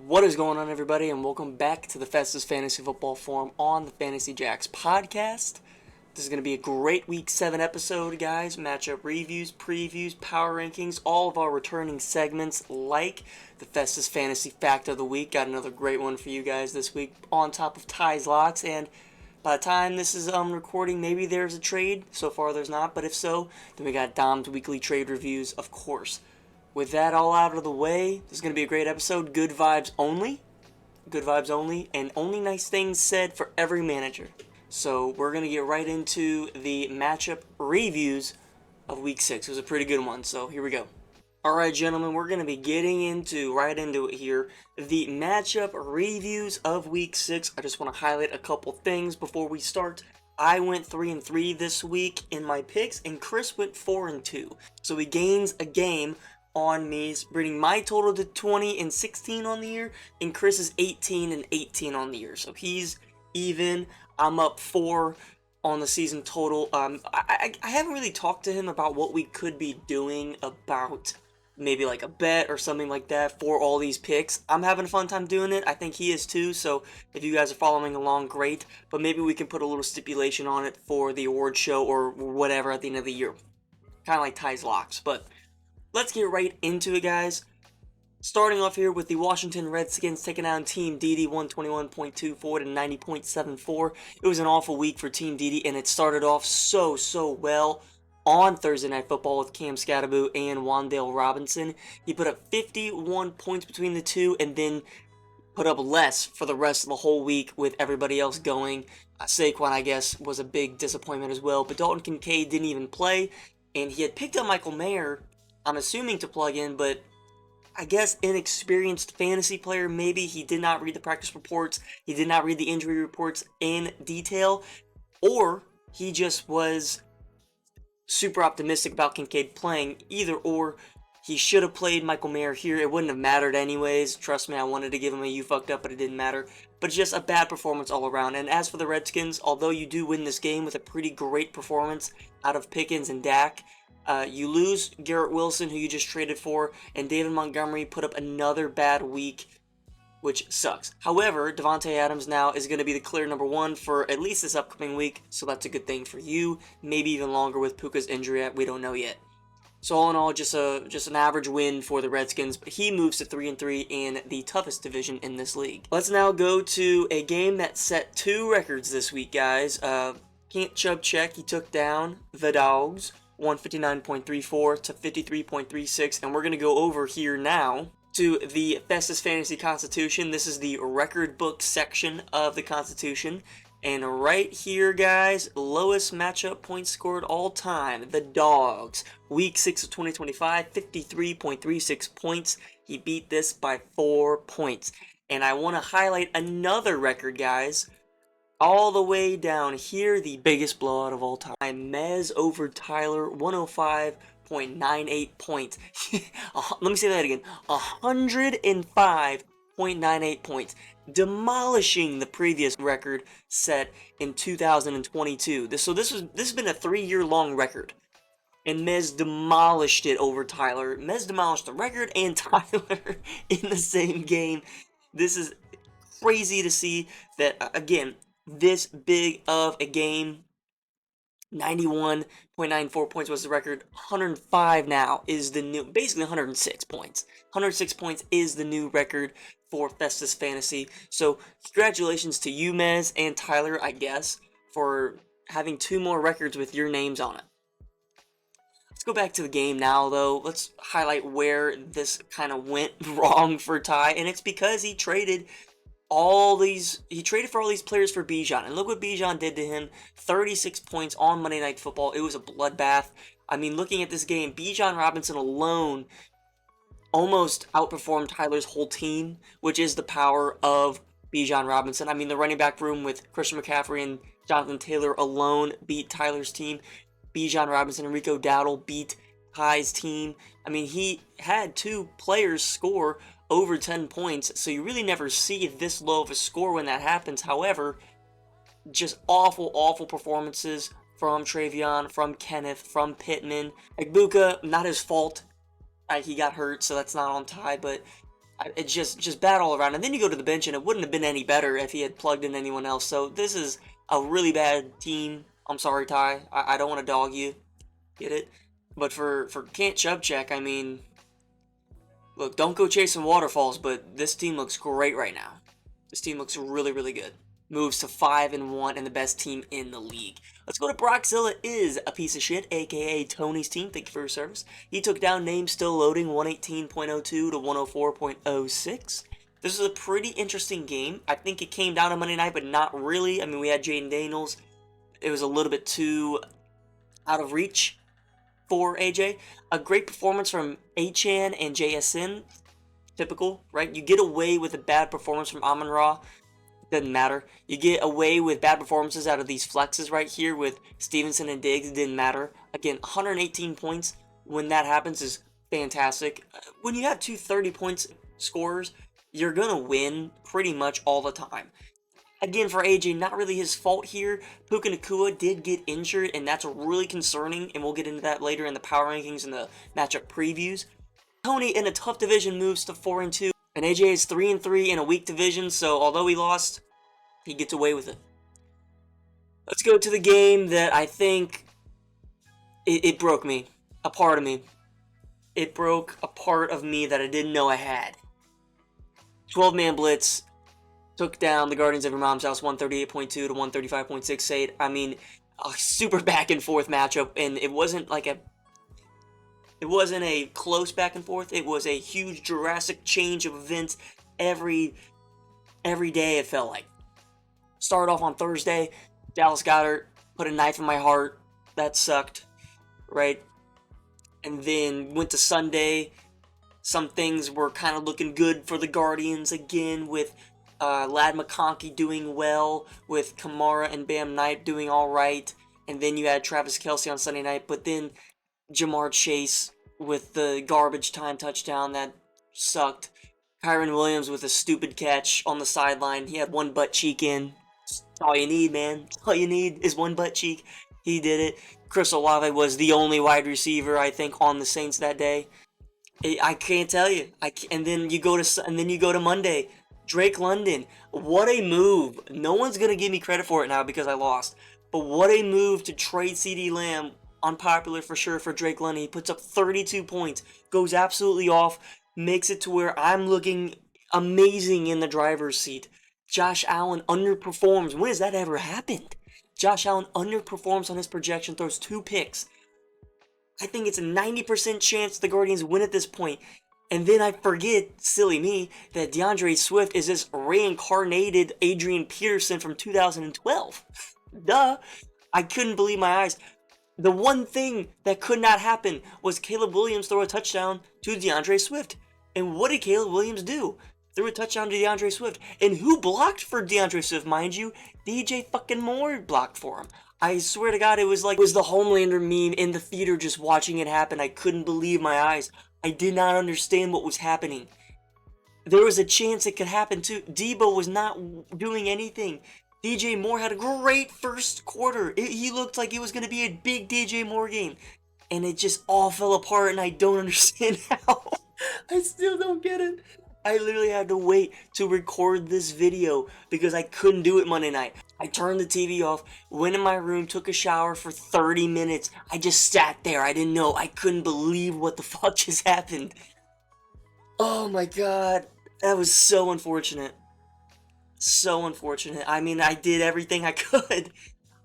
What is going on, everybody, and welcome back to the Festus Fantasy Football Forum on the Fantasy Jacks podcast. This is going to be a great Week 7 episode, guys. Matchup reviews, previews, power rankings, all of our returning segments like the Festus Fantasy Fact of the Week. Got another great one for you guys this week on top of Ty's Locks, and by the time this is recording, maybe there's a trade. So far there's not, but if so, then we got Dom's weekly trade reviews, of course. With that all out of the way, this is going to be a great episode. Good vibes only. Good vibes only. And only nice things said for every manager. So we're going to get right into the matchup reviews of Week 6. It was a pretty good one, so here we go. Alright, gentlemen, we're going to be getting right into it here. The matchup reviews of Week 6. I just want to highlight a couple things before we start. I went 3-3 this week in my picks, and Chris went 4-2. So he gains a game on me, bringing my total to 20-16 on the year, and Chris is 18-18 on the year. So he's even. I'm up 4 on the season total. I haven't really talked to him about what we could be doing about maybe like a bet or something like that for all these picks. I'm having a fun time doing it. I think he is too. So if you guys are following along, great. But maybe we can put a little stipulation on it for the award show or whatever at the end of the year. Kind of like Ty's Locks, but let's get right into it, guys. Starting off here with the Washington Redskins taking down Team DD 121.24 to 90.74. It was an awful week for Team DD, and it started off so well on Thursday Night Football with Cam Scatterbo and Wan'Dale Robinson. He put up 51 points between the two and then put up less for the rest of the whole week with everybody else going. Saquon, I guess, was a big disappointment as well, but Dalton Kincaid didn't even play, and he had picked up Michael Mayer, I'm assuming, to plug in, but I guess inexperienced fantasy player. Maybe he did not read the practice reports, he did not read the injury reports in detail, or he just was super optimistic about Kincaid playing. Either or, he should have played Michael Mayer here. It wouldn't have mattered anyways. Trust me, I wanted to give him a you fucked up, but it didn't matter. But just a bad performance all around. And as for the Redskins, although you do win this game with a pretty great performance out of Pickens and Dak, you lose Garrett Wilson, who you just traded for, and David Montgomery put up another bad week, which sucks. However, Devontae Adams now is going to be the clear number 1 for at least this upcoming week, so that's a good thing for you. Maybe even longer with Puka's injury, we don't know yet. So all in all, just an average win for the Redskins, but he moves to 3-3 in the toughest division in this league. Let's now go to a game that set 2 records this week, guys. Can't Chubb check, he took down the Dogs, 159.34 to 53.36, and we're going to go over here now to the Festus Fantasy Constitution. This is the record book section of the Constitution, and right here, guys, lowest matchup points scored all time, the Dogs. Week 6 of 2025, 53.36 points. He beat this by 4 points. And I want to highlight another record, guys. All the way down here, the biggest blowout of all time. Mez over Tyler, 105.98 points. Let me say that again. 105.98 points. Demolishing the previous record set in 2022. This has been a 3-year-long record. And Mez demolished it over Tyler. Mez demolished the record and Tyler in the same game. This is crazy to see that, again, this big of a game. 91.94 points was the record. 105 now is the new, basically 106 points. 106 points is the new record for Festus Fantasy. So congratulations to you, Mez, and Tyler, I guess, for having 2 more records with your names on it. Let's go back to the game now, though. Let's highlight where this kind of went wrong for Ty, and it's because he traded for all these players for Bijan, and look what Bijan did to him. 36 points on Monday Night Football. It was a bloodbath. I mean, looking at this game, Bijan Robinson alone almost outperformed Tyler's whole team, which is the power of Bijan Robinson. I mean, the running back room with Christian McCaffrey and Jonathan Taylor alone beat Tyler's team. Bijan Robinson and Rico Dowdle beat Ty's team. I mean, he had 2 players score over 10 points, so you really never see this low of a score when that happens. However, just awful performances from Travion, from Kenneth, from Pittman. Egbuka, not his fault. He got hurt, so that's not on Ty, but It's just bad all around. And then you go to the bench, and it wouldn't have been any better if he had plugged in anyone else. So this is a really bad team. I'm sorry, Ty. I don't want to dog you. Get it? But for Can't Chubcheck, I mean, look, don't go chasing waterfalls, but this team looks great right now. This team looks really, really good. Moves to 5-1 and the best team in the league. Let's go to Brockzilla is a piece of shit, aka Tony's team. Thank you for your service. He took down names still loading 118.02 to 104.06. This was a pretty interesting game. I think it came down on Monday night, but not really. I mean, we had Jaden Daniels. It was a little bit too out of reach for AJ. A great performance from Achan and JSN. Typical, right? You get away with a bad performance from Amon-Ra. Doesn't matter. You get away with bad performances out of these flexes right here with Stevenson and Diggs. It didn't matter. Again, 118 points when that happens is fantastic. When you have two 30 points scorers, you're going to win pretty much all the time. Again, for AJ, not really his fault here. Puka Nacua did get injured, and that's really concerning, and we'll get into that later in the power rankings and the matchup previews. Tony, in a tough division, moves to 4-2, and AJ is 3-3 in a weak division, so although he lost, he gets away with it. Let's go to the game that I think it broke me, a part of me. It broke a part of me that I didn't know I had. 12-man blitz. Took down the Guardians of Your Mom's House 138.2 to 135.68. I mean, a super back and forth matchup, and it wasn't a close back and forth. It was a huge Jurassic change of events every day, it felt like. Started off on Thursday, Dallas Goedert put a knife in my heart. That sucked, right? And then went to Sunday. Some things were kind of looking good for the Guardians again, with Ladd McConkey doing well, with Kamara and Bam Knight doing alright, and then you had Travis Kelce on Sunday night, but then Jamar Chase with the garbage time touchdown that sucked. Kyron Williams with a stupid catch on the sideline. He had one butt cheek in. That's all you need, man. All you need is one butt cheek. He did it. Chris Olave was the only wide receiver, I think, on the Saints that day. I can't tell you. And then you go to Monday. Drake London, what a move. No one's going to give me credit for it now because I lost. But what a move to trade CeeDee Lamb. Unpopular for sure for Drake London. He puts up 32 points. Goes absolutely off. Makes it to where I'm looking amazing in the driver's seat. Josh Allen underperforms. When has that ever happened? Josh Allen underperforms on his projection. Throws 2 picks. I think it's a 90% chance the Guardians win at this point. And then I forget, silly me, that DeAndre Swift is this reincarnated Adrian Peterson from 2012. Duh. I couldn't believe my eyes. The one thing that could not happen was Caleb Williams throw a touchdown to DeAndre Swift. And what did Caleb Williams do? Threw a touchdown to DeAndre Swift. And who blocked for DeAndre Swift, mind you? DJ fucking Moore blocked for him. I swear to God, it was the Homelander meme in the theater just watching it happen. I couldn't believe my eyes. I did not understand what was happening. There was a chance it could happen too. Debo was not doing anything. DJ Moore had a great first quarter. He looked like it was going to be a big DJ Moore game. And it just all fell apart, and I don't understand how. I still don't get it. I literally had to wait to record this video because I couldn't do it Monday night. I turned the TV off, went in my room, took a shower for 30 minutes. I just sat there. I didn't know. I couldn't believe what the fuck just happened. Oh my god. That was so unfortunate. So unfortunate. I mean, I did everything I could.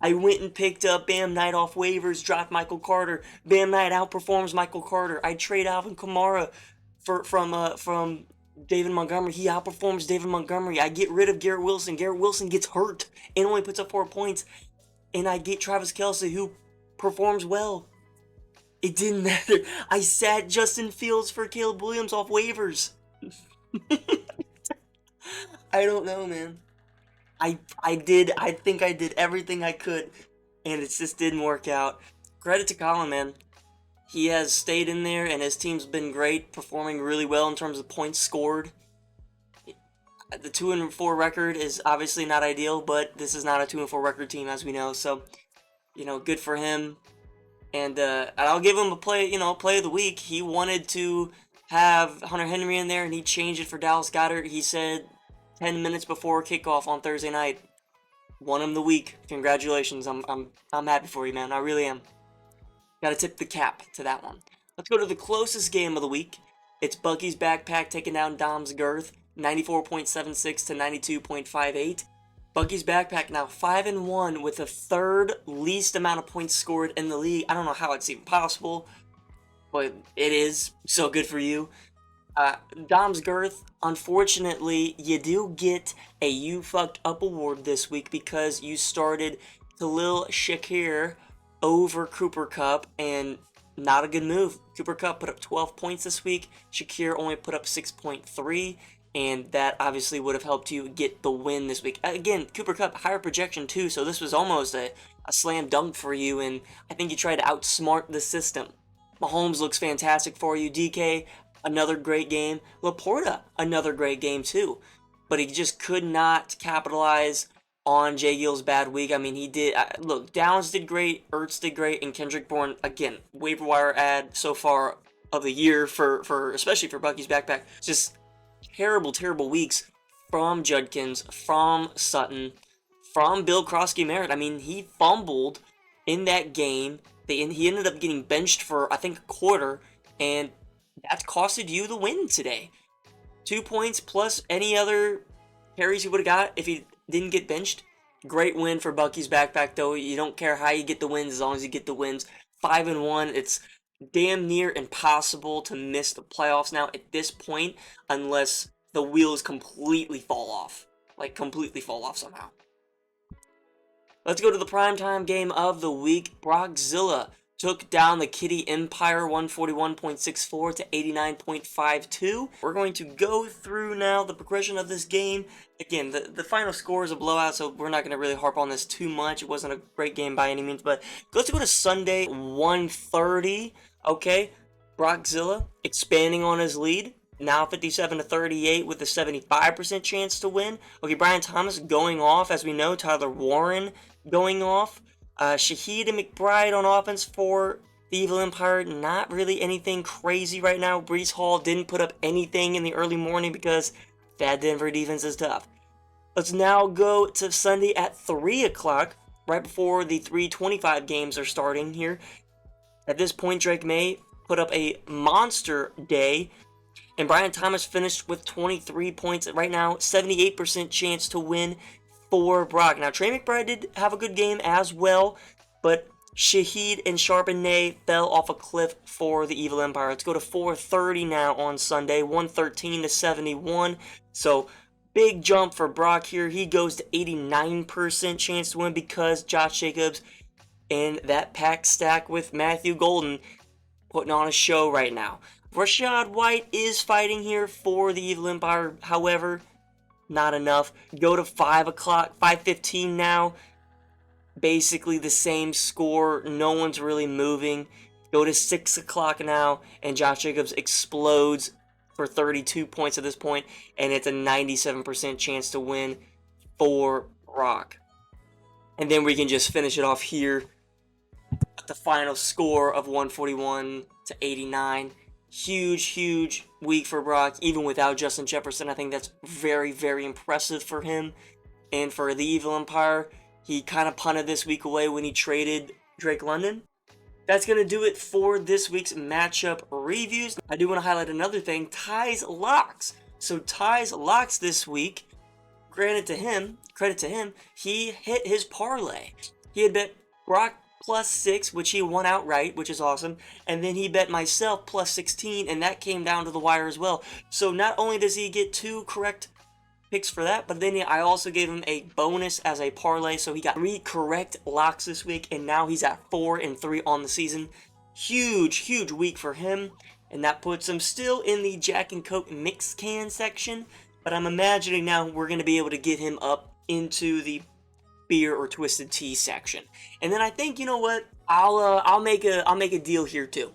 I went and picked up Bam Knight off waivers, dropped Michael Carter. Bam Knight outperforms Michael Carter. I trade Alvin Kamara from David Montgomery. He outperforms David Montgomery. I get rid of Garrett Wilson. Garrett Wilson gets hurt and only puts up 4 points. And I get Travis Kelce, who performs well. It didn't matter. I sat Justin Fields for Caleb Williams off waivers. I don't know, man. I think I did everything I could, and it just didn't work out. Credit to Colin, man. He has stayed in there, and his team's been great, performing really well in terms of points scored. The 2-4 record is obviously not ideal, but this is not a 2-4 record team, as we know. So, good for him. And I'll give him a play of the week. He wanted to have Hunter Henry in there, and he changed it for Dallas Goedert. He said 10 minutes before kickoff on Thursday night, won him the week. Congratulations. I'm happy for you, man. I really am. Gotta tip the cap to that one. Let's go to the closest game of the week. It's Bucky's Backpack taking down Dom's Girth, 94.76 to 92.58. Bucky's Backpack now 5-1 with the third least amount of points scored in the league. I don't know how it's even possible, but it is. So good for you. Dom's Girth, unfortunately, you do get a You Fucked Up award this week because you started Khalil Shakir over Cooper Kupp, and not a good move. Cooper Kupp put up 12 points this week. Shakir only put up 6.3, and that obviously would have helped you get the win this week. Again, Cooper Kupp, higher projection too, so this was almost a slam dunk for you, and I think you tried to outsmart the system. Mahomes looks fantastic for you. DK, another great game. Laporta, another great game too. But he just could not capitalize on Jay Gill's bad week. I mean, he did. Look, Downs did great, Ertz did great, and Kendrick Bourne, again, waiver wire ad so far of the year for especially for Bucky's Backpack. Just terrible, terrible weeks from Judkins, from Sutton, from Bill Krosky-Merritt. I mean, he fumbled in that game. He ended up getting benched for, I think, a quarter, and that costed you the win today. 2 points plus any other carries he would have got if he didn't get benched. Great win for Bucky's Backpack, though. You don't care how you get the wins as long as you get the wins. 5-1. It's damn near impossible to miss the playoffs now at this point unless the wheels completely fall off. Like, completely fall off somehow. Let's go to the primetime game of the week. Brockzilla took down the Kitty Empire 141.64 to 89.52. We're going to go through now the progression of this game. Again, the final score is a blowout, so we're not going to really harp on this too much. It wasn't a great game by any means, but let's go to Sunday, 1:30. Okay, Brockzilla expanding on his lead. Now 57-38 with a 75% chance to win. Okay, Brian Thomas going off, as we know. Tyler Warren going off. Shaheed and McBride on offense for the Evil Empire. Not really anything crazy right now. Breece Hall didn't put up anything in the early morning because that Denver defense is tough. Let's now go to Sunday at 3 o'clock, right before the 3:25 games are starting here. At this point, Drake May put up a monster day, and Brian Thomas finished with 23 points. Right now, 78% chance to win for Brock. Now, Trey McBride did have a good game as well, but Shaheed and Charbonnet fell off a cliff for the Evil Empire. Let's go to 4:30 now on Sunday, 113 to 71. So, big jump for Brock here. He goes to 89% chance to win because Josh Jacobs and that pack stack with Matthew Golden putting on a show right now. Rashad White is fighting here for the Evil Empire, however, not enough. Go to 5 o'clock, 5:15 now. Basically the same score. No one's really moving. Go to 6 o'clock now, and Josh Jacobs explodes for 32 points at this point, and it's a 97% chance to win for Brock. And then we can just finish it off here at the final score of 141 to 89. Huge, huge week for Brock, even without Justin Jefferson. I think that's very, very impressive for him. And for the Evil Empire, he kind of punted this week away when he traded Drake London. That's going to do it for this week's matchup reviews. I do want to highlight another thing, Ty's Locks. So Ty's Locks this week, credit to him, he hit his parlay. He had bet Brock +6, which he won outright, which is awesome. And then he bet myself +16, and that came down to the wire as well. So not only does he get 2 correct picks for that, but then I also gave him a bonus as a parlay. So he got 3 correct locks this week, and now he's at 4-3 on the season. Huge, huge week for him. And that puts him still in the Jack and Coke mix can section. But I'm imagining now we're going to be able to get him up into the beer or twisted tea section. And then I think, you know what, I'll make a deal here too.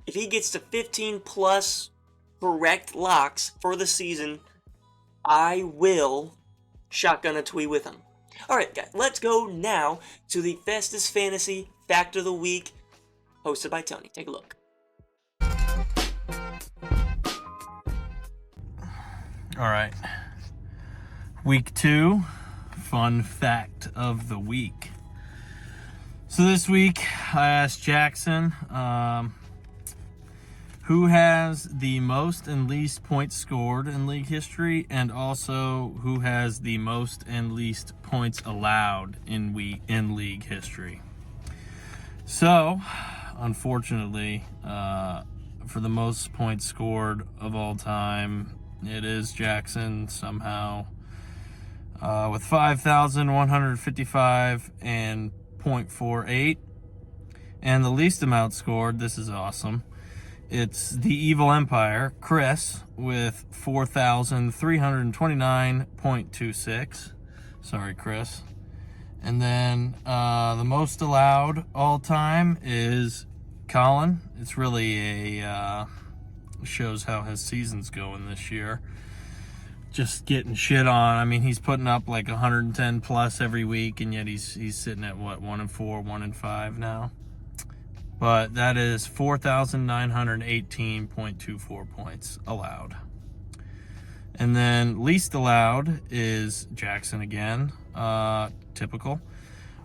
If he gets to 15 plus correct locks for the season, I will shotgun a tweet with him. Alright guys, let's go now to the Festus Fantasy Fact of the Week, hosted by Tony. Take a look. All right. Week 2, fun fact of the week. So this week, I asked Jackson, who has the most and least points scored in league history, and also who has the most and least points allowed in league history. So, unfortunately, for the most points scored of all time, it is Jackson somehow, with 5,155 and 0.48. And the least amount scored, this is awesome, it's the Evil Empire, Chris, with 4,329.26. Sorry, Chris. And then the most allowed all time is Colin. It's really shows how his season's going this year. Just getting shit on. I mean, he's putting up like 110 plus every week, and yet he's sitting at what, 1-4, 1-5 now. But that is 4,918.24 points allowed. And then least allowed is Jackson again. Typical.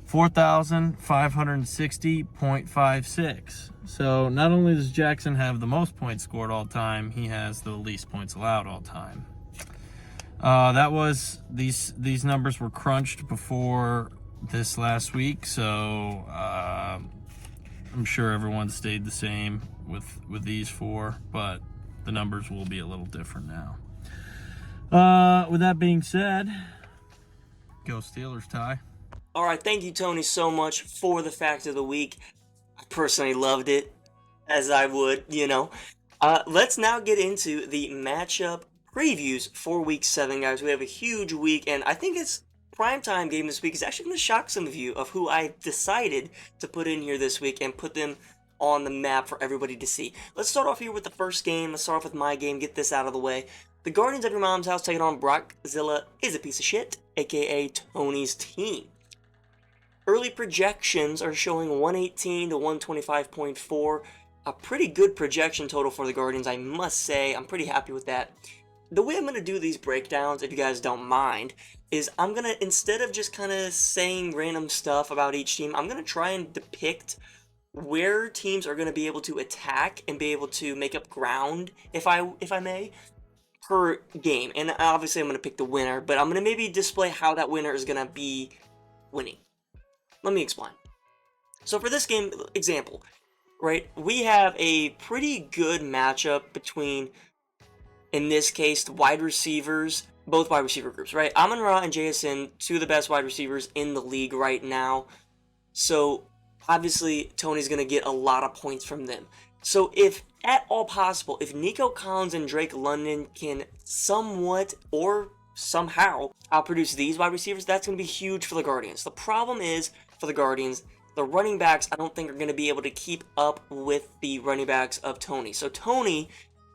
4,560.56. So not only does Jackson have the most points scored all time, he has the least points allowed all time. These numbers were crunched before this last week, so I'm sure everyone stayed the same with these four, but the numbers will be a little different now. With that being said, go Steelers, Ty. All right, thank you, Tony, so much for the fact of the week. I personally loved it, as I would, Let's now get into the matchup previews for Week 7, guys. We have a huge week, and I think it's primetime game this week is actually going to shock some of you of who I decided to put in here this week and put them on the map for everybody to see. Let's start off here with the first game. Let's start off with my game, get this out of the way. The Guardians of Your Mom's House taking on Brockzilla is a piece of shit, aka Tony's team. Early projections are showing 118 to 125.4. A pretty good projection total for the Guardians, I must say. I'm pretty happy with that. The way I'm going to do these breakdowns, if you guys don't mind, is I'm going to, instead of just kind of saying random stuff about each team, I'm going to try and depict where teams are going to be able to attack and be able to make up ground, if I may, per game. And obviously I'm going to pick the winner, but I'm going to maybe display how that winner is going to be winning. Let me explain. So for this game example, right, we have a pretty good matchup between, in this case, the wide receivers, both wide receiver groups, right? Amon-Ra and JSN, two of the best wide receivers in the league right now. So obviously Tony's going to get a lot of points from them. So if at all possible, if Nico Collins and Drake London can somewhat or somehow outproduce these wide receivers, that's going to be huge for the Guardians. The problem is, for the Guardians, the running backs I don't think are going to be able to keep up with the running backs of Tony. So Tony,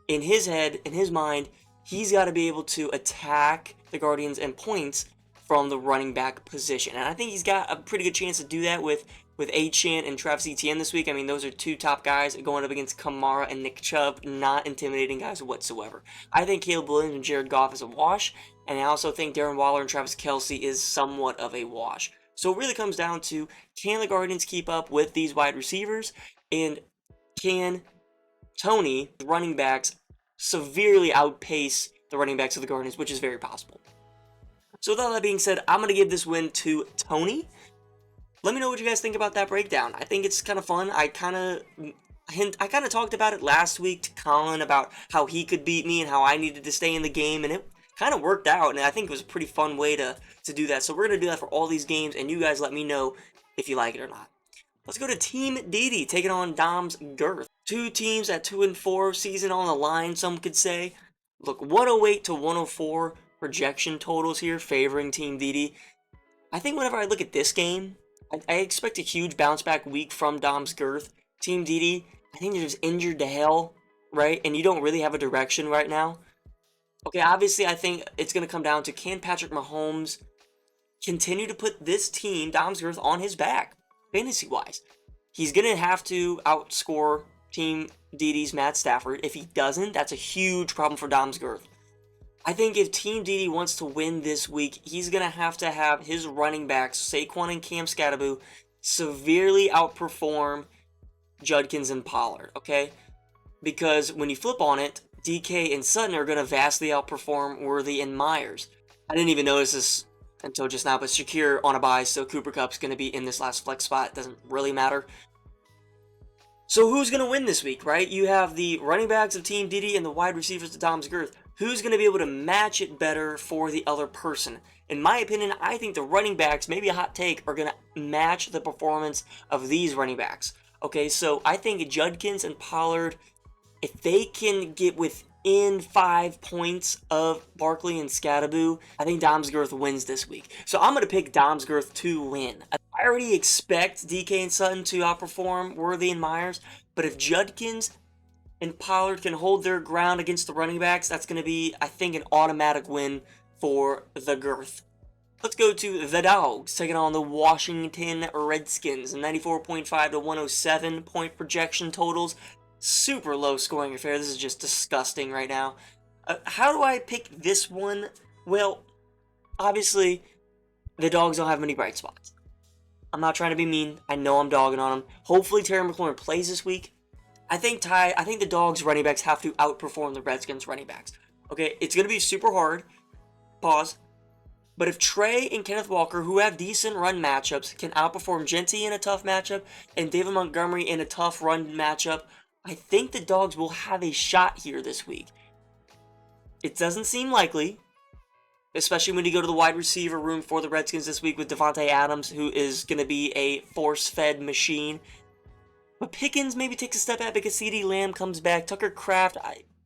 in his head, in his mind, he's got to be able to attack the Guardians and points from the running back position. And I think he's got a pretty good chance to do that with Achane and Travis Etienne this week. I mean, those are two top guys going up against Kamara and Nick Chubb, not intimidating guys whatsoever. I think Caleb Williams and Jared Goff is a wash, and I also think Darren Waller and Travis Kelce is somewhat of a wash. So it really comes down to, can the Guardians keep up with these wide receivers, and can Tony, the running backs, severely outpace the running backs of the Guardians, which is very possible. So with all that being said, I'm going to give this win to Tony. Let me know what you guys think about that breakdown. I think it's kind of fun. I kind of talked about it last week to Colin about how he could beat me and how I needed to stay in the game, and it kind of worked out, and I think it was a pretty fun way to do that. So we're going to do that for all these games, and you guys let me know if you like it or not. Let's go to Team Didi taking on Dom's Girth. Two teams at 2-4, season on the line, some could say. Look, 108 to 104 projection totals here favoring Team Didi. I think whenever I look at this game, I expect a huge bounce back week from Dom's Girth. Team Didi, I think they're just injured to hell, right? And you don't really have a direction right now. Okay, obviously I think it's going to come down to, can Patrick Mahomes continue to put this team, Dom's Girth, on his back, fantasy-wise? He's going to have to outscore Team Didi's Matt Stafford. If he doesn't, that's a huge problem for Dom's Girth. I think if Team Didi wants to win this week, he's going to have his running backs, Saquon and Cam Scatterbo, severely outperform Judkins and Pollard, okay? Because when you flip on it, DK and Sutton are going to vastly outperform Worthy and Myers. I didn't even notice this until just now, but Shakir on a bye, so Cooper Kupp's going to be in this last flex spot. It doesn't really matter. So who's going to win this week, right? You have the running backs of Team Didi and the wide receivers of Dom's Girth. Who's going to be able to match it better for the other person? In my opinion, I think the running backs, maybe a hot take, are going to match the performance of these running backs. Okay, so I think Judkins and Pollard, if they can get within 5 points of Barkley and Scatterbo, I think Domsgirth wins this week. So I'm going to pick Domsgirth to win. I already expect DK and Sutton to outperform Worthy and Myers, but if Judkins and Pollard can hold their ground against the running backs, that's going to be, I think, an automatic win for the Girth. Let's go to the Dogs, taking on the Washington Redskins. 94.5 to 107 point projection totals. Super low scoring affair. This is just disgusting right now. How do I pick this one? Well, obviously, the Dogs don't have many bright spots. I'm not trying to be mean. I know I'm dogging on them. Hopefully, Terry McLaurin plays this week. I think the Dogs running backs have to outperform the Redskins running backs. Okay, it's going to be super hard. Pause. But if Trey and Kenneth Walker, who have decent run matchups, can outperform Genty in a tough matchup and David Montgomery in a tough run matchup, I think the Dogs will have a shot here this week. It doesn't seem likely, especially when you go to the wide receiver room for the Redskins this week with Devontae Adams, who is going to be a force-fed machine. But Pickens maybe takes a step back because CeeDee Lamb comes back. Tucker Kraft,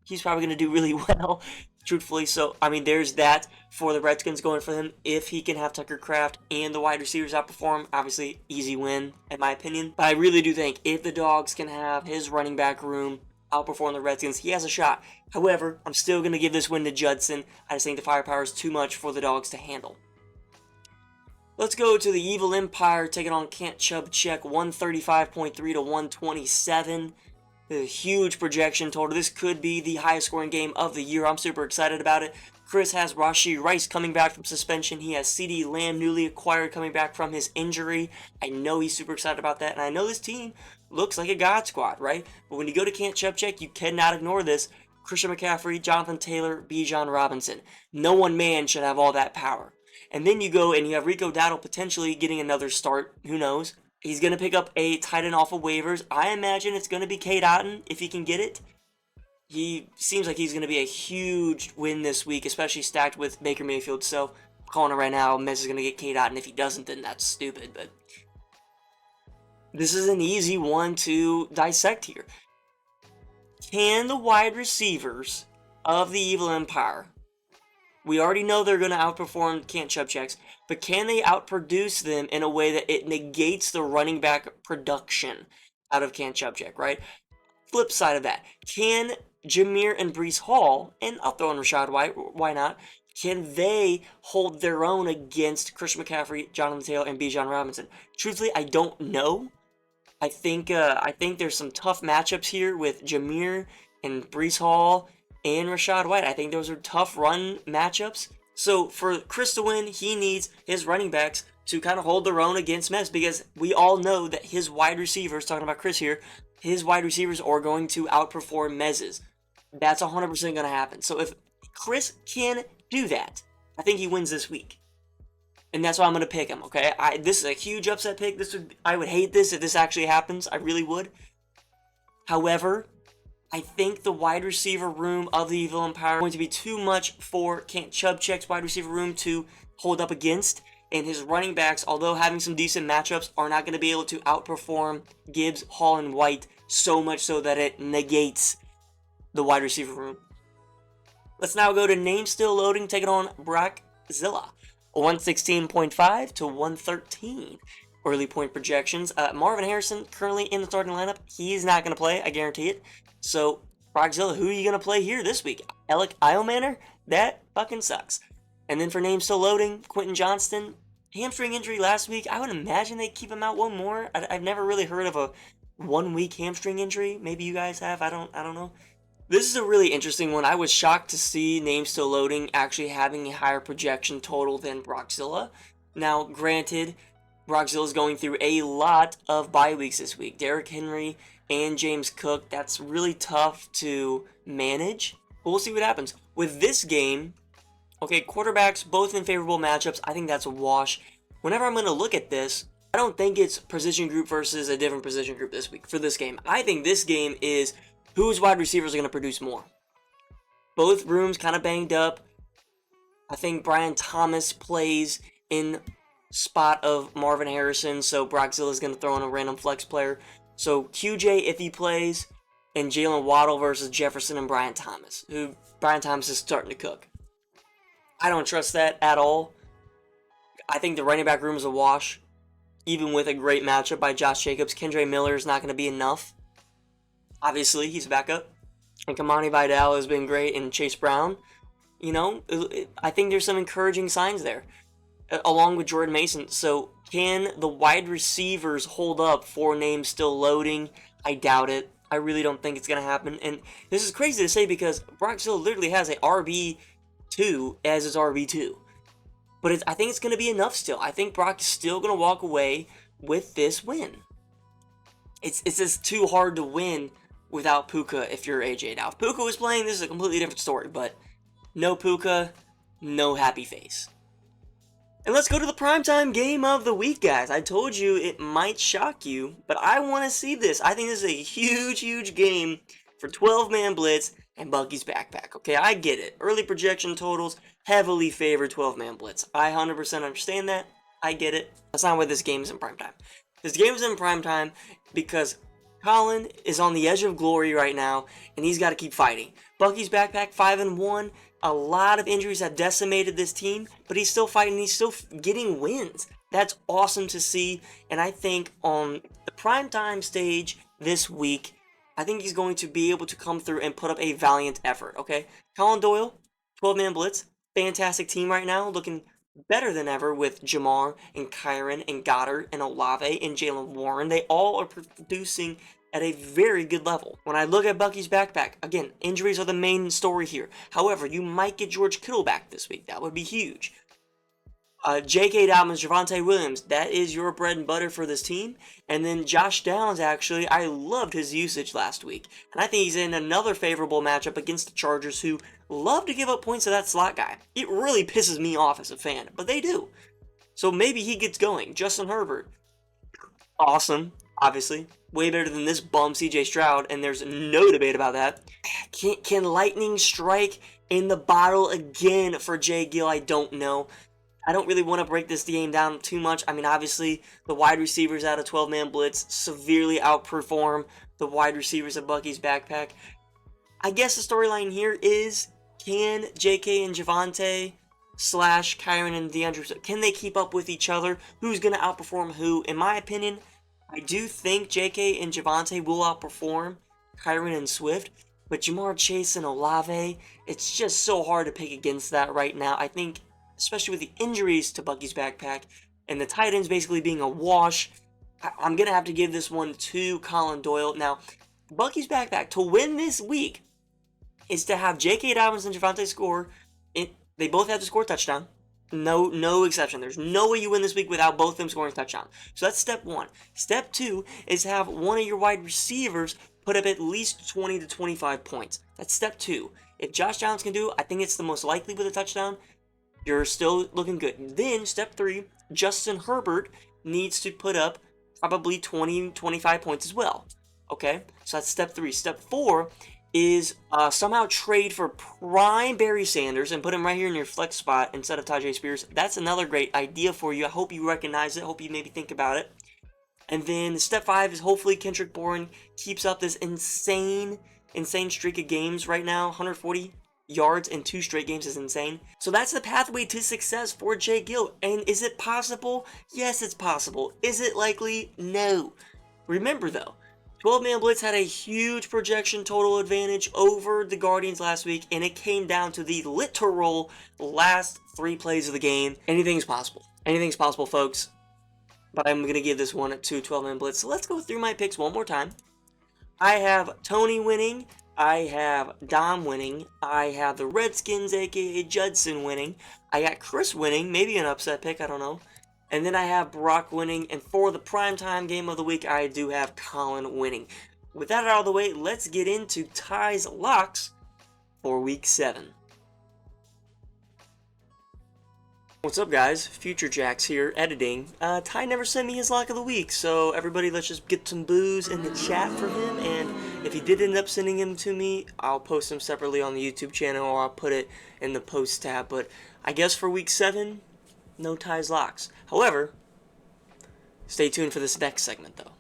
he's probably going to do really well, truthfully. So, I mean, there's that for the Redskins going for him. If he can have Tucker Kraft and the wide receivers outperform, obviously, easy win, in my opinion. But I really do think if the Dogs can have his running back room outperform the Redskins, he has a shot. However, I'm still going to give this win to Judson. I just think the firepower is too much for the Dogs to handle. Let's go to the Evil Empire taking on Can't Chub Check, 135.3 to 127. A huge projection total. This could be the highest scoring game of the year. I'm super excited about it. Chris has Rashee Rice coming back from suspension. He has CeeDee Lamb, newly acquired, coming back from his injury. I know he's super excited about that, and I know this team looks like a God squad, right? But when you go to Can't Chub Check, you cannot ignore this. Christian McCaffrey, Jonathan Taylor, Bijan Robinson. No one man should have all that power. And then you go and you have Rico Dowdle potentially getting another start. Who knows? He's going to pick up a tight end off of waivers. I imagine it's going to be Cade Otton if he can get it. He seems like he's going to be a huge win this week, especially stacked with Baker Mayfield. So I'm calling it right now. Mez is going to get Cade Otton. If he doesn't, then that's stupid. But this is an easy one to dissect here. Can the wide receivers of the Evil Empire, we already know they're going to outperform Can't Chub Checks, but can they outproduce them in a way that it negates the running back production out of Can't Chub Check, right? Flip side of that, can Jameer and Breece Hall, and I'll throw in Rashad White, why not, can they hold their own against Christian McCaffrey, Jonathan Taylor, and Bijan Robinson? Truthfully, I don't know. I think there's some tough matchups here with Jameer and Breece Hall and Rashad White. I think those are tough run matchups. So for Chris to win, he needs his running backs to kind of hold their own against Mez, because we all know that his wide receivers, talking about Chris here, his wide receivers are going to outperform Mez's. That's 100% going to happen. So if Chris can do that, I think he wins this week. And that's why I'm going to pick him, okay? This is a huge upset pick. I would hate this if this actually happens. I really would. However, I think the wide receiver room of the Evil Empire is going to be too much for Can't Chub Check's wide receiver room to hold up against. And his running backs, although having some decent matchups, are not going to be able to outperform Gibbs, Hall, and White so much so that it negates the wide receiver room. Let's now go to Name Still Loading, taking on Brockzilla. 116.5 to 113 early point projections. Marvin Harrison currently in the starting lineup. He's not going to play, I guarantee it. So, Brockzilla, who are you going to play here this week? Alec Iomanner? That fucking sucks. And then for Name Still Loading, Quentin Johnston. Hamstring injury last week. I would imagine they keep him out one more. I've never really heard of a 1 week hamstring injury. Maybe you guys have. I don't know. This is a really interesting one. I was shocked to see Name Still Loading actually having a higher projection total than Brockzilla. Now, granted, Brockzilla's going through a lot of bye weeks this week. Derrick Henry and James Cook, that's really tough to manage. But we'll see what happens. With this game, okay, quarterbacks, both in favorable matchups. I think that's a wash. Whenever I'm going to look at this, I don't think it's position group versus a different position group this week for this game. I think this game is whose wide receivers are going to produce more. Both rooms kind of banged up. I think Brian Thomas plays in spot of Marvin Harrison, so Brockzilla is going to throw in a random flex player. So QJ, if he plays, and Jalen Waddle versus Jefferson and Brian Thomas, who Brian Thomas is starting to cook. I don't trust that at all. I think the running back room is a wash. Even with a great matchup by Josh Jacobs, Kendre Miller is not going to be enough. Obviously, he's back up. And Kamani Vidal has been great, and Chase Brown. You know, I think there's some encouraging signs there, along with Jordan Mason. So, can the wide receivers hold up for Names Still Loading? I doubt it. I really don't think it's going to happen. And this is crazy to say because Brockzilla literally has a RB2 as his RB2. But I think it's going to be enough still. I think Brock is still going to walk away with this win. It's just too hard to win without Puka if you're AJ. Now, if Puka was playing, this is a completely different story. But no Puka, no happy face. And let's go to the primetime game of the week, guys. I told you it might shock you, but I want to see this. I think this is a huge, huge game for 12-man blitz and Bucky's backpack. Okay, I get it. Early projection totals heavily favor 12-man blitz. I 100% understand that. I get it. That's not why this game is in primetime. This game is in primetime because Colin is on the edge of glory right now, and he's got to keep fighting. Bucky's backpack 5-1. A lot of injuries have decimated this team, but he's still fighting. He's still getting wins. That's awesome to see, and I think on the primetime stage this week, I think he's going to be able to come through and put up a valiant effort, okay? Colin Doyle, 12-man blitz, fantastic team right now, looking better than ever with Jamar and Kyron and Goddard and Olave and Jalen Warren. They all are producing at a very good level. When I look at Bucky's backpack, again, injuries are the main story here. However, you might get George Kittle back this week. That would be huge. J.K. Dobbins, Javonte Williams, that is your bread and butter for this team. And then Josh Downs, actually, I loved his usage last week. And I think he's in another favorable matchup against the Chargers, who love to give up points to that slot guy. It really pisses me off as a fan, but they do. So maybe he gets going. Justin Herbert, awesome, obviously. Way better than this bum CJ Stroud, and there's no debate about that. Can lightning strike in the bottle again for Jay Gill? I don't know. I don't really want to break this game down too much. I mean, obviously, the wide receivers out of 12-man blitz severely outperform the wide receivers of Bucky's backpack. I guess the storyline here is, can JK and Javonte / Kyron and DeAndre, can they keep up with each other? Who's going to outperform who? In my opinion, I do think JK and Javonte will outperform Kyron and Swift, but Jamar Chase and Olave, it's just so hard to pick against that right now. I think, especially with the injuries to Bucky's backpack and the tight ends basically being a wash, I'm going to have to give this one to Colin Doyle. Now, Bucky's backpack, to win this week, is to have J.K. Dobbins and Javonte score. They both have to score a touchdown. No exception. There's no way you win this week without both of them scoring a touchdown. So that's step one. Step two is to have one of your wide receivers put up at least 20 to 25 points. That's step two. If Josh Downs can do it, I think it's the most likely with a touchdown. You're still looking good. Then, step three, Justin Herbert needs to put up probably 20, 25 points as well. Okay? So that's step three. Step four is somehow trade for prime Barry Sanders and put him right here in your flex spot instead of Tajay Spears. That's another great idea for you. I hope you recognize it. I hope you maybe think about it. And then step five is hopefully Kendrick Bourne keeps up this insane streak of games right now. 140 yards in 2 straight games is insane. So that's the pathway to success for Jay Gill. And is it possible? Yes, it's possible. Is it likely? No. Remember though, 12-man blitz had a huge projection total advantage over the Guardians last week, and it came down to the literal last 3 plays of the game. Anything's possible. Anything's possible, folks. But I'm going to give this one to 12-man blitz. So let's go through my picks one more time. I have Tony winning I have Dom winning. I have the Redskins, aka Judson, winning. I got Chris winning, maybe an upset pick, I don't know. And then I have Brock winning. And for the primetime game of the week, I do have Colin winning. With that out of the way, let's get into Ty's locks for week 7. What's up, guys? Future Jacks here, editing. Ty never sent me his lock of the week, so everybody, let's just get some booze in the chat for him. And if he did end up sending him to me, I'll post him separately on the YouTube channel, or I'll put it in the post tab. But I guess for week 7, no Ty's locks. However, stay tuned for this next segment, though.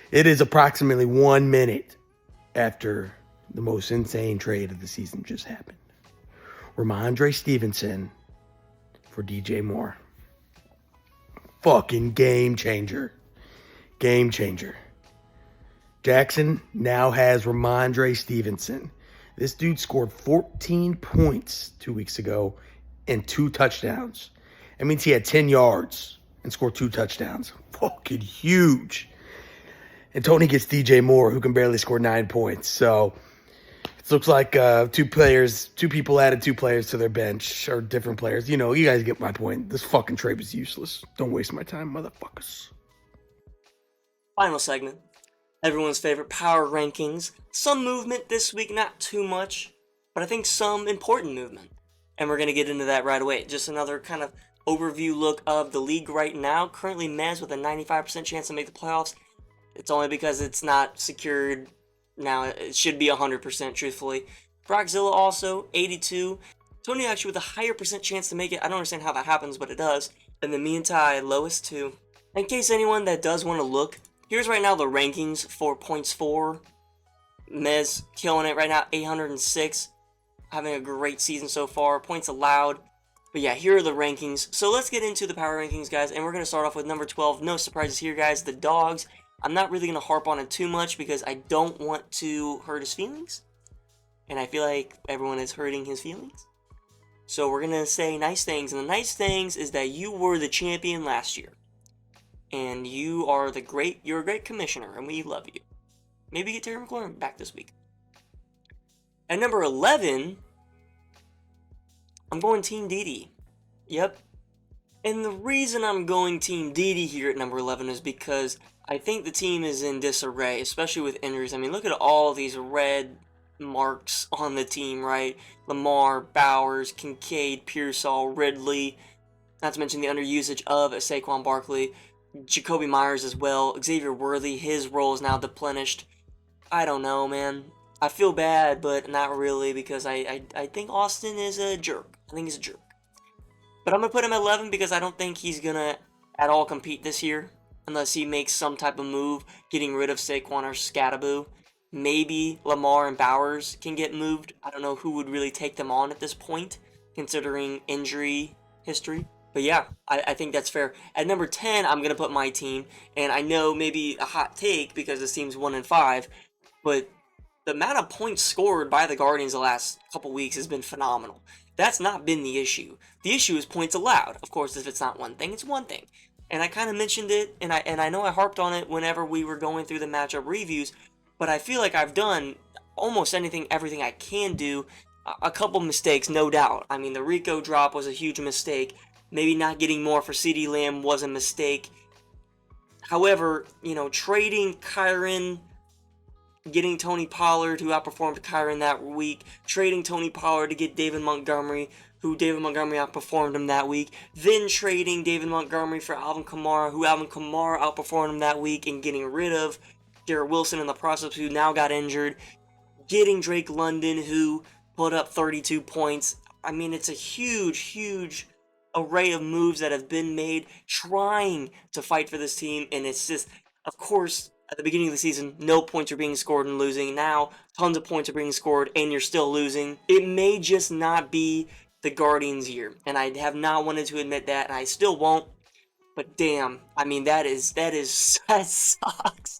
It is approximately 1 minute after the most insane trade of the season just happened. Ramondre Stevenson for DJ Moore. Fucking game changer. Game changer. Jackson now has Ramondre Stevenson. This dude scored 14 points 2 weeks ago and 2 touchdowns. That means he had 10 yards and scored 2 touchdowns. Fucking huge. And Tony gets DJ Moore, who can barely score 9 points. So it looks like two people added 2 players to their bench, or different players. You know, you guys get my point. This fucking trade was useless. Don't waste my time, motherfuckers. Final segment. Everyone's favorite power rankings. Some movement this week, not too much, but I think some important movement. And we're going to get into that right away. Just another kind of overview look of the league right now. Currently, Mez with a 95% chance to make the playoffs. It's only because it's not secured now. It should be 100%, truthfully. Brockzilla also, 82. Tony actually with a higher percent chance to make it. I don't understand how that happens, but it does. And then me and Ty, lowest 2. In case anyone that does want to look, here's right now the rankings for points for. Mez killing it right now, 806. Having a great season so far. Points allowed. But yeah, here are the rankings. So let's get into the power rankings, guys. And we're going to start off with number 12. No surprises here, guys. The Dogs. I'm not really going to harp on it too much because I don't want to hurt his feelings. And I feel like everyone is hurting his feelings. So we're going to say nice things. And the nice things is that you were the champion last year. And you're a great commissioner, and we love you. Maybe get Terry McLaurin back this week. At number 11, I'm going Team Didi. Yep. And the reason I'm going Team Didi here at number 11 is because I think the team is in disarray, especially with injuries. I mean, look at all these red marks on the team, right? Lamar, Bowers, Kincaid, Pearsall, Ridley. Not to mention the underusage of Saquon Barkley. Jacoby Myers as well. Xavier Worthy, his role is now deplenished. I don't know, man. I feel bad, but not really, because I think Austin is a jerk. I think he's a jerk. But I'm going to put him at 11 because I don't think he's going to at all compete this year. Unless he makes some type of move, getting rid of Saquon or Scattaboo. Maybe Lamar and Bowers can get moved. I don't know who would really take them on at this point, considering injury history. But yeah, I think that's fair. At number 10, I'm going to put my team. And I know maybe a hot take because this team's 1-5. But the amount of points scored by the Guardians the last couple weeks has been phenomenal. That's not been the issue. The issue is points allowed. Of course, if it's not one thing, it's one thing. And I kind of mentioned it, and I know I harped on it whenever we were going through the matchup reviews, but I feel like I've done almost everything I can do. A couple mistakes, no doubt. I mean, the Rico drop was a huge mistake. Maybe not getting more for CeeDee Lamb was a mistake. However, trading Kyron, getting Tony Pollard, who outperformed Kyron that week, trading Tony Pollard to get David Montgomery, who David Montgomery outperformed him that week, then trading David Montgomery for Alvin Kamara, who Alvin Kamara outperformed him that week, and getting rid of Garrett Wilson in the process, who now got injured, getting Drake London, who put up 32 points. I mean, it's a huge array of moves that have been made trying to fight for this team, and it's just, of course, at the beginning of the season, no points are being scored and losing. Now, tons of points are being scored, and you're still losing. It may just not be the Guardians' year, and I have not wanted to admit that, and I still won't. But damn, I mean, that sucks.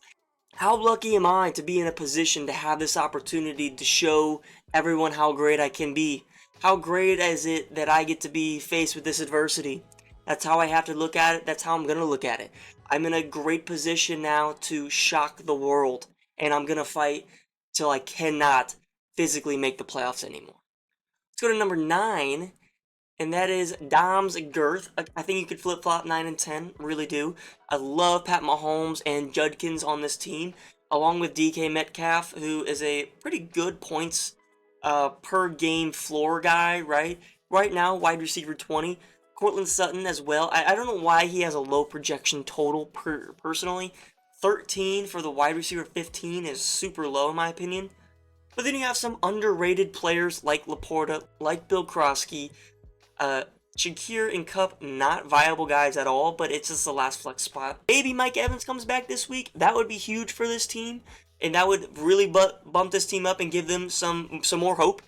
How lucky am I to be in a position to have this opportunity to show everyone how great I can be? How great is it that I get to be faced with this adversity? That's how I have to look at it. That's how I'm going to look at it. I'm in a great position now to shock the world, and I'm going to fight till I cannot physically make the playoffs anymore. Let's go to number 9, and that is Dom's girth. I think you could flip-flop 9 and 10, really do. I love Pat Mahomes and Judkins on this team, along with DK Metcalf, who is a pretty good points per game floor guy, right? Right now, wide receiver 20. Cortland Sutton as well. I don't know why he has a low projection total personally. 13 for the wide receiver 15 is super low in my opinion. But then you have some underrated players like Laporta, like Bill Krosky, Shakir and Kupp, not viable guys at all, but it's just the last flex spot. Maybe Mike Evans comes back this week. That would be huge for this team, and that would really bump this team up and give them some more hope.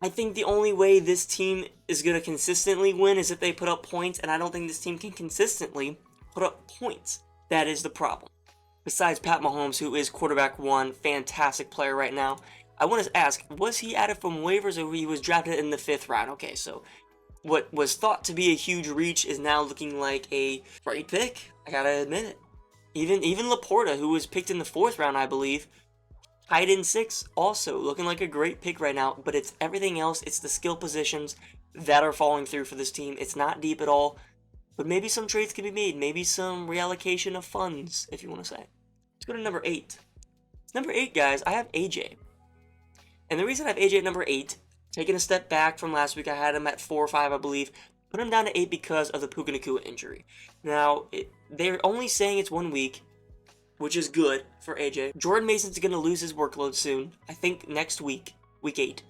I think the only way this team is going to consistently win is if they put up points, and I don't think this team can consistently put up points. That is the problem. Besides Pat Mahomes, who is quarterback 1, fantastic player right now. I want to ask, was he added from waivers or he was drafted in the 5th round? Okay, so what was thought to be a huge reach is now looking like a great pick. I gotta admit it. Even Laporta, who was picked in the 4th round, I believe, tight end 6, also looking like a great pick right now. But it's everything else. It's the skill positions that are falling through for this team. It's not deep at all. But maybe some trades can be made. Maybe some reallocation of funds, if you want to say. Let's go to number 8. Number 8, guys, I have AJ. And the reason I have AJ at number 8, taking a step back from last week, I had him at 4 or 5, I believe. Put him down to 8 because of the Puka Nacua injury. Now, they're only saying it's 1 week, which is good for AJ. Jordan Mason's going to lose his workload soon. I think next week, week 8.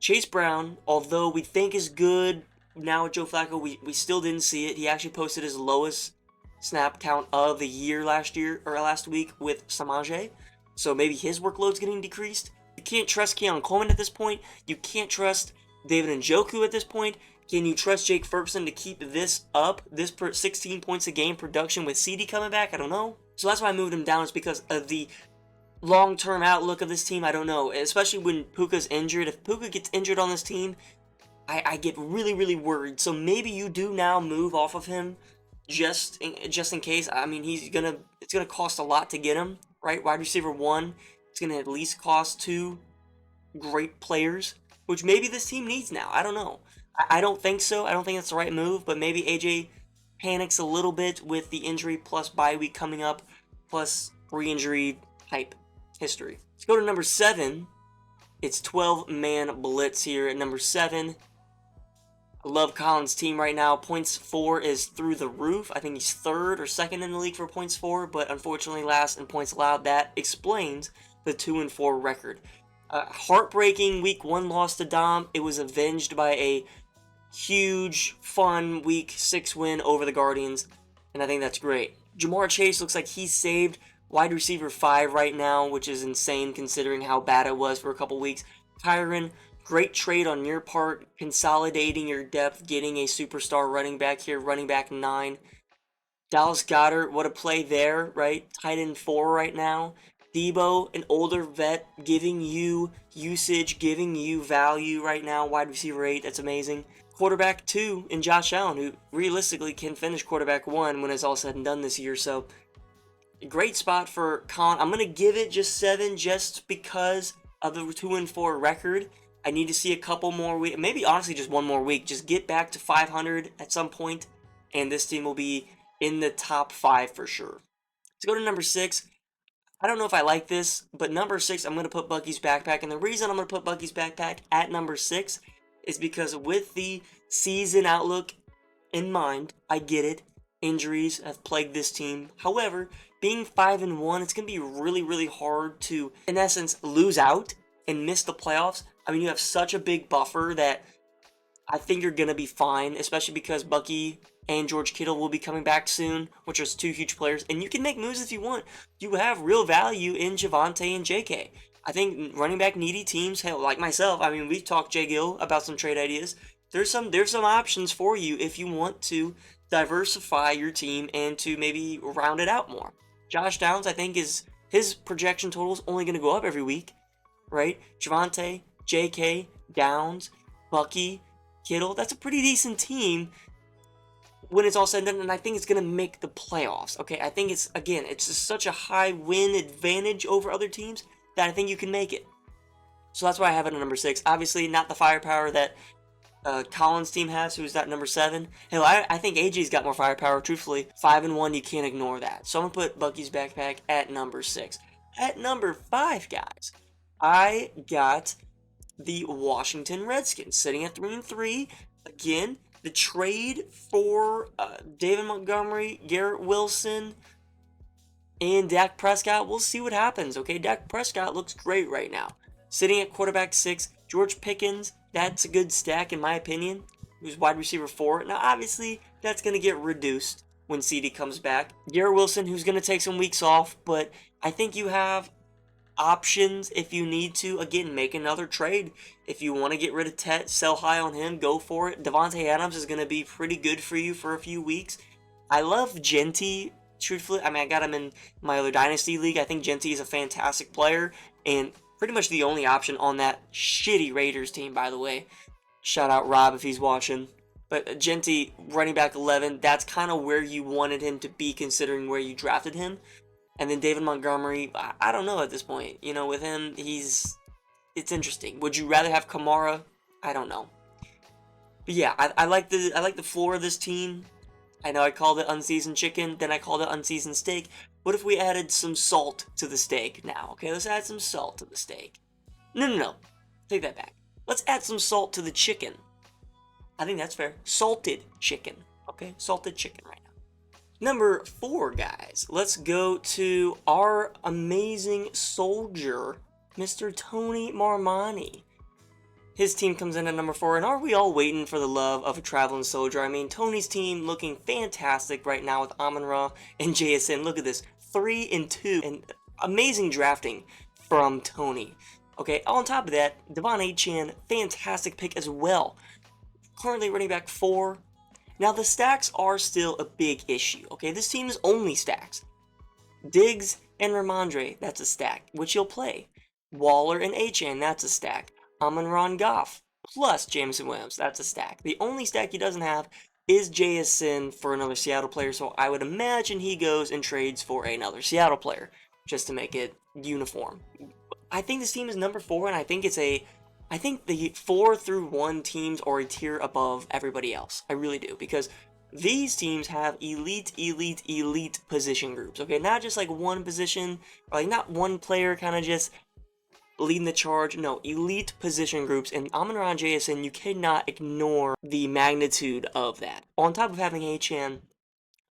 Chase Brown, although we think is good now with Joe Flacco, we still didn't see it. He actually posted his lowest snap count of the year last week with Samaje. So maybe his workload's getting decreased. You can't trust Keon Coleman at this point. You can't trust David Njoku at this point. Can you trust Jake Ferguson to keep this up, this 16 points a game production with CD coming back? I don't know. So that's why I moved him down, is because of the long-term outlook of this team. I don't know, especially when Puka's injured. If Puka gets injured on this team, I get really, really worried. So maybe you do now move off of him just in case. I mean, it's gonna cost a lot to get him, right? Wide receiver 1, it's gonna at least cost 2 great players, which maybe this team needs now. I don't know. I don't think so. I don't think that's the right move, but maybe AJ panics a little bit with the injury plus bye week coming up, plus re-injury type history. Let's go to number 7. It's 12-man blitz here at number 7. I love Colin's team right now. Points for is through the roof. I think he's 3rd or 2nd in the league for points for, but unfortunately last in points allowed. That explains the 2-4 record. Heartbreaking week 1 loss to Dom. It was avenged by a huge, fun week 6 win over the Guardians, and I think that's great. Jamar Chase looks like he's saved wide receiver 5 right now, which is insane considering how bad it was for a couple weeks. Tyron, great trade on your part, consolidating your depth, getting a superstar running back here, running back 9. Dallas Goedert, what a play there, right? Tight end 4 right now. Debo, an older vet, giving you usage, giving you value right now. Wide receiver 8, that's amazing. Quarterback 2 in Josh Allen, who realistically can finish quarterback 1 when it's all said and done this year. So, great spot for Colin. I'm going to give it just 7 just because of the 2-4 record. I need to see a couple more weeks, maybe honestly just 1 more week. Just get back to 500 at some point, and this team will be in the top 5 for sure. Let's go to number 6. I don't know if I like this, but number 6, I'm going to put Bucky's backpack. And the reason I'm going to put Bucky's backpack at number 6 is because with the season outlook in mind, I get it. Injuries have plagued this team. However, being 5-1, it's going to be really, really hard to, in essence, lose out and miss the playoffs. I mean, you have such a big buffer that I think you're going to be fine, especially because Bucky and George Kittle will be coming back soon, which is 2 huge players. And you can make moves if you want. You have real value in Javonte and JK. I think running back needy teams, hell, like myself, I mean, we've talked Jay Gill about some trade ideas. There's some options for you if you want to diversify your team and to maybe round it out more. Josh Downs, I think, his projection total is only going to go up every week, right? Javonte, JK, Downs, Bucky, Kittle, that's a pretty decent team when it's all said and done, and I think it's going to make the playoffs. Okay, I think it's just such a high win advantage over other teams that I think you can make it. So that's why I have it at number 6. Obviously, not the firepower that Collins' team has, who's at number 7. Hell, I think AJ's got more firepower, truthfully. 5-1, you can't ignore that. So I'm going to put Bucky's backpack at number 6. At number 5, guys, I got the Washington Redskins, sitting at 3-3. Again, the trade for David Montgomery, Garrett Wilson, and Dak Prescott, we'll see what happens, okay? Dak Prescott looks great right now. Sitting at quarterback 6, George Pickens, that's a good stack in my opinion, who's wide receiver 4. Now, obviously, that's going to get reduced when CD comes back. Garrett Wilson, who's going to take some weeks off, but I think you have options if you need to. Again, make another trade. If you want to get rid of Tet, sell high on him, go for it. Devontae Adams is going to be pretty good for you for a few weeks. I love Genty, truthfully. I mean, I got him in my other Dynasty League. I think Genty is a fantastic player and pretty much the only option on that shitty Raiders team, by the way. Shout out Rob if he's watching. But Genty, running back 11, that's kind of where you wanted him to be considering where you drafted him. And then David Montgomery, I don't know at this point. You know, with him, it's interesting. Would you rather have Kamara? I don't know. But yeah, I like the floor of this team. I know I called it unseasoned chicken, then I called it unseasoned steak. What if we added some salt to the steak now? Okay, let's add some salt to the steak. No. Take that back. Let's add some salt to the chicken. I think that's fair. Salted chicken. Okay, salted chicken right now. Number 4, guys. Let's go to our amazing soldier, Mr. Tony Marmani. His team comes in at number 4, and are we all waiting for the love of a traveling soldier? I mean, Tony's team looking fantastic right now with Amon-Ra and JSN. Look at this, 3-2, and amazing drafting from Tony. Okay, on top of that, Devon Achane, fantastic pick as well. Currently running back 4. Now, the stacks are still a big issue, okay? This team is only stacks. Diggs and Ramondre, that's a stack, which you'll play. Waller and Achane, that's a stack. Amon-Ra and Goff, plus Jameson Williams, that's a stack. The only stack he doesn't have is JSN for another Seattle player, so I would imagine he goes and trades for another Seattle player, just to make it uniform. I think this team is number 4, and I think the 4-1 teams are a tier above everybody else. I really do, because these teams have elite position groups, okay? Not just like one position, or like not one player kind of just leading the charge. No, elite position groups, and Amon-Ra and JSN, you cannot ignore the magnitude of that. On top of having Achane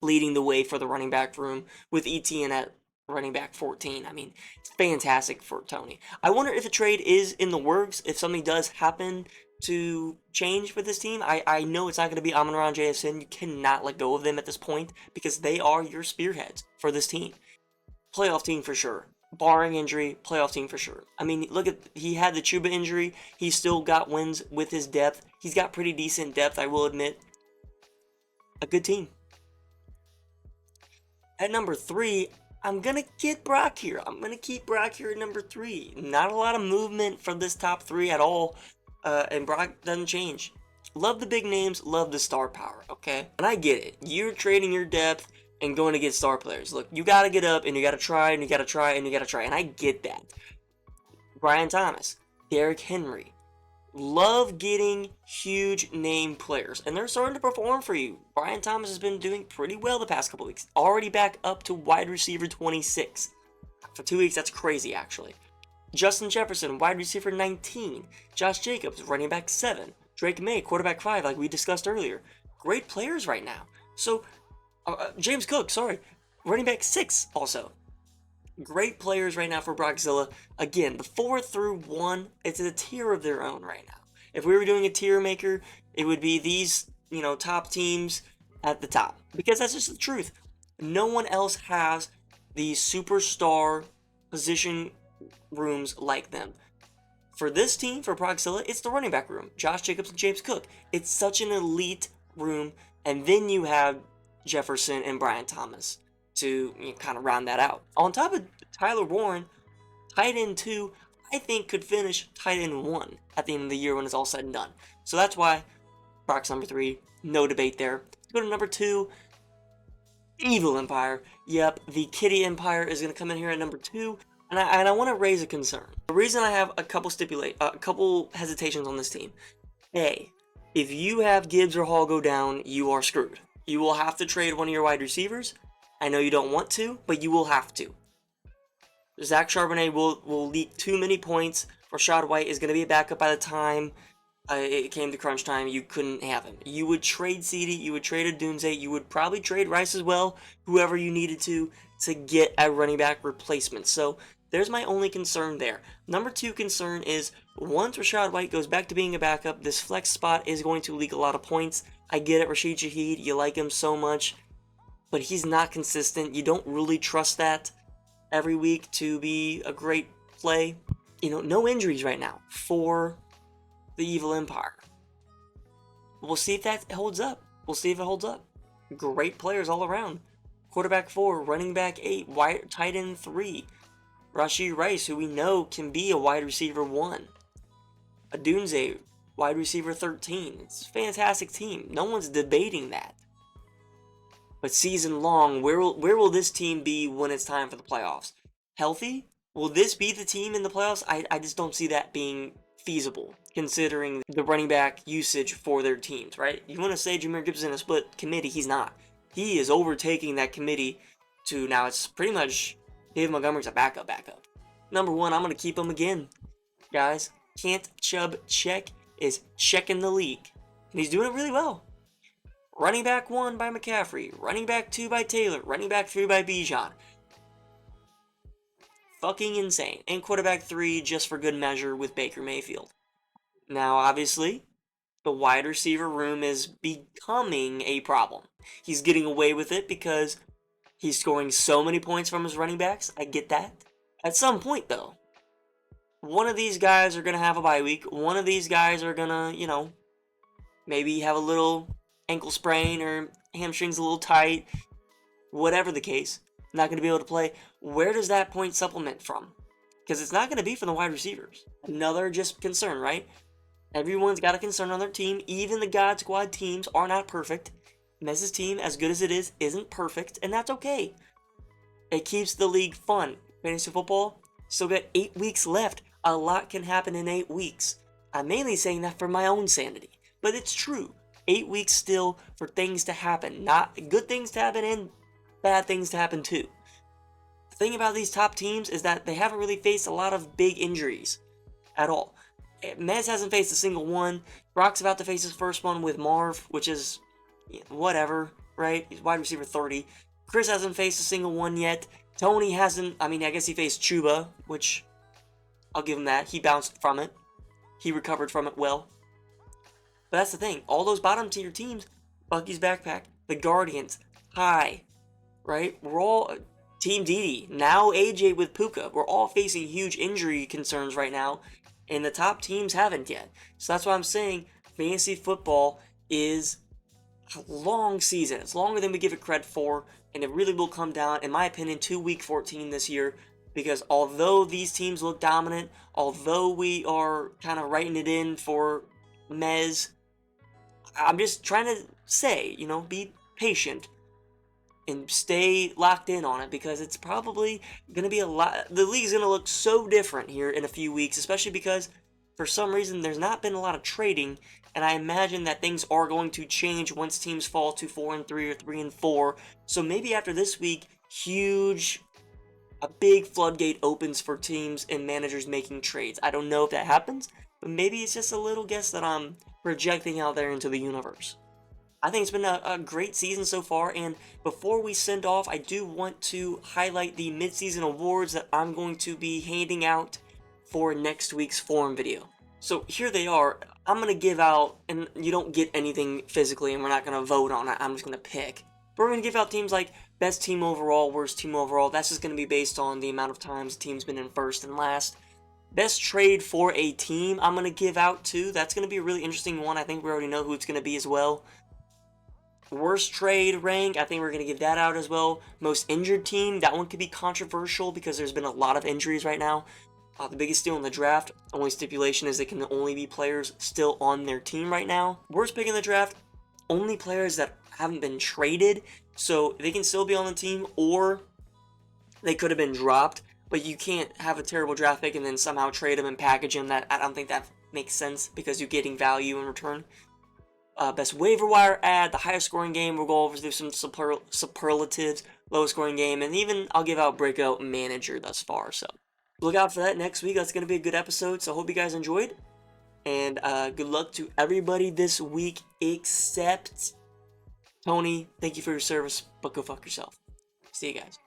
leading the way for the running back room with ETN at running back 14. I mean, it's fantastic for Tony. I wonder if a trade is in the works, if something does happen to change with this team. I know it's not going to be Amon-Ra and JSN. You cannot let go of them at this point because they are your spearheads for this team. Playoff team for sure. Barring injury, playoff team for sure. I mean, look at, he had the Chuba injury. He still got wins with his depth. He's got pretty decent depth, I will admit. A good team. At number 3, I'm going to get Brock here. I'm going to keep Brock here at number 3. Not a lot of movement from this top 3 at all. And Brock doesn't change. Love the big names. Love the star power, okay? And I get it. You're trading your depth and going to get star players. Look, you got to get up and you got to try and you got to try and you got to try. And I get that. Brian Thomas, Derrick Henry. Love getting huge name players, and they're starting to perform for you. Brian Thomas has been doing pretty well the past couple weeks. Already back up to wide receiver 26. For 2 weeks, that's crazy, actually. Justin Jefferson, wide receiver 19. Josh Jacobs, running back 7. Drake May, quarterback 5, like we discussed earlier. Great players right now. So, James Cook, running back 6 also. Great players right now for Brockzilla. Again, the 4-1, it's a tier of their own right now. If we were doing a tier maker, it would be these, top teams at the top. Because that's just the truth. No one else has these superstar position rooms like them. For this team, for Brockzilla, it's the running back room. Josh Jacobs and James Cook. It's such an elite room. And then you have Jefferson and Brian Thomas to kind of round that out. On top of Tyler Warren, tight end 2, I think could finish tight end 1 at the end of the year when it's all said and done. So that's why Brock's number 3, no debate there. Go to number 2, Evil Empire. Yep, the Kitty Empire is going to come in here at number 2, and I want to raise a concern. The reason I have a couple hesitations on this team. A, if you have Gibbs or Hall go down, you are screwed. You will have to trade one of your wide receivers. I know you don't want to, but you will have to. Zach Charbonnet will leak too many points. Rashad White is going to be a backup by the time it came to crunch time. You couldn't have him. You would trade CeeDee, you would trade Odunze, you would probably trade Rice as well, whoever you needed to get a running back replacement. So there's my only concern there. Number 2 concern is once Rashad White goes back to being a backup, this flex spot is going to leak a lot of points. I get it, Rashid Shaheed, you like him so much, but he's not consistent. You don't really trust that every week to be a great play. You know, no injuries right now for the Evil Empire. We'll see if that holds up. We'll see if it holds up. Great players all around. Quarterback 4, running back 8, tight end 3. Rashid Rice, who we know can be a wide receiver 1. Odunze, wide receiver 13. It's a fantastic team. No one's debating that. But season long, where will this team be when it's time for the playoffs? Healthy? Will this be the team in the playoffs? I just don't see that being feasible, considering the running back usage for their teams, right? You want to say Jahmyr Gibbs in a split committee, he's not. He is overtaking that committee to now it's pretty much David Montgomery's a backup. Number 1, I'm going to keep him again. Guys, Can't Chubb Check is checking the league. And he's doing it really well. Running back 1 by McCaffrey. Running back 2 by Taylor. Running back 3 by Bijan. Fucking insane. And quarterback 3 just for good measure with Baker Mayfield. Now, obviously, the wide receiver room is becoming a problem. He's getting away with it because he's scoring so many points from his running backs. I get that. At some point, though, one of these guys are going to have a bye week. One of these guys are going to, maybe have a little ankle sprain or hamstrings a little tight. Whatever the case, not going to be able to play. Where does that point supplement from? Because it's not going to be from the wide receivers. Another just concern, right? Everyone's got a concern on their team. Even the God Squad teams are not perfect. Mez's team, as good as it is, isn't perfect, and that's okay. It keeps the league fun. Fantasy football, still got 8 weeks left. A lot can happen in 8 weeks. I'm mainly saying that for my own sanity, but it's true. 8 weeks still for things to happen. Not good things to happen and bad things to happen too. The thing about these top teams is that they haven't really faced a lot of big injuries at all. Mez hasn't faced a single one. Brock's about to face his first one with Marv, which is whatever, right? He's wide receiver 30. Chris hasn't faced a single one yet. Tony hasn't. I guess he faced Chuba, which I'll give him that. He bounced from it. He recovered from it well. But that's the thing. All those bottom tier teams, Bucky's backpack, the Guardians, High, right? We're all Team Didi, now AJ with Puka. We're all facing huge injury concerns right now, and the top teams haven't yet. So that's why I'm saying fantasy football is a long season. It's longer than we give it credit for, and it really will come down, in my opinion, to week 14 this year. Because although these teams look dominant, although we are kind of writing it in for Mez, I'm just trying to say, be patient and stay locked in on it, because it's probably going to be a lot. The league's going to look so different here in a few weeks, especially because for some reason there's not been a lot of trading, and I imagine that things are going to change once teams fall to 4-3 or 3-4. So maybe after this week, a big floodgate opens for teams and managers making trades. I don't know if that happens, but maybe it's just a little guess that I'm projecting out there into the universe. I think it's been a great season so far, and before we send off, I do want to highlight the mid-season awards that I'm going to be handing out for next week's forum video. So here they are. I'm going to give out, and you don't get anything physically, and we're not going to vote on it. I'm just going to pick. But we're going to give out teams like best team overall, worst team overall. That's just going to be based on the amount of times the team's been in first and last. Best trade for a team, I'm going to give out too. That's going to be a really interesting one. I think we already know who it's going to be as well. Worst trade rank, I think we're going to give that out as well. Most injured team, that one could be controversial because there's been a lot of injuries right now. The biggest steal in the draft, only stipulation is they can only be players still on their team right now. Worst pick in the draft, only players that haven't been traded, so they can still be on the team, or they could have been dropped, but you can't have a terrible draft pick and then somehow trade them and package them. I don't think that makes sense because you're getting value in return. Best waiver wire ad, the highest scoring game. We'll go over through some superlatives, lowest scoring game, and even I'll give out breakout manager thus far. So look out for that next week. That's going to be a good episode. So I hope you guys enjoyed. And good luck to everybody this week except Tony. Thank you for your service, but go fuck yourself. See you guys.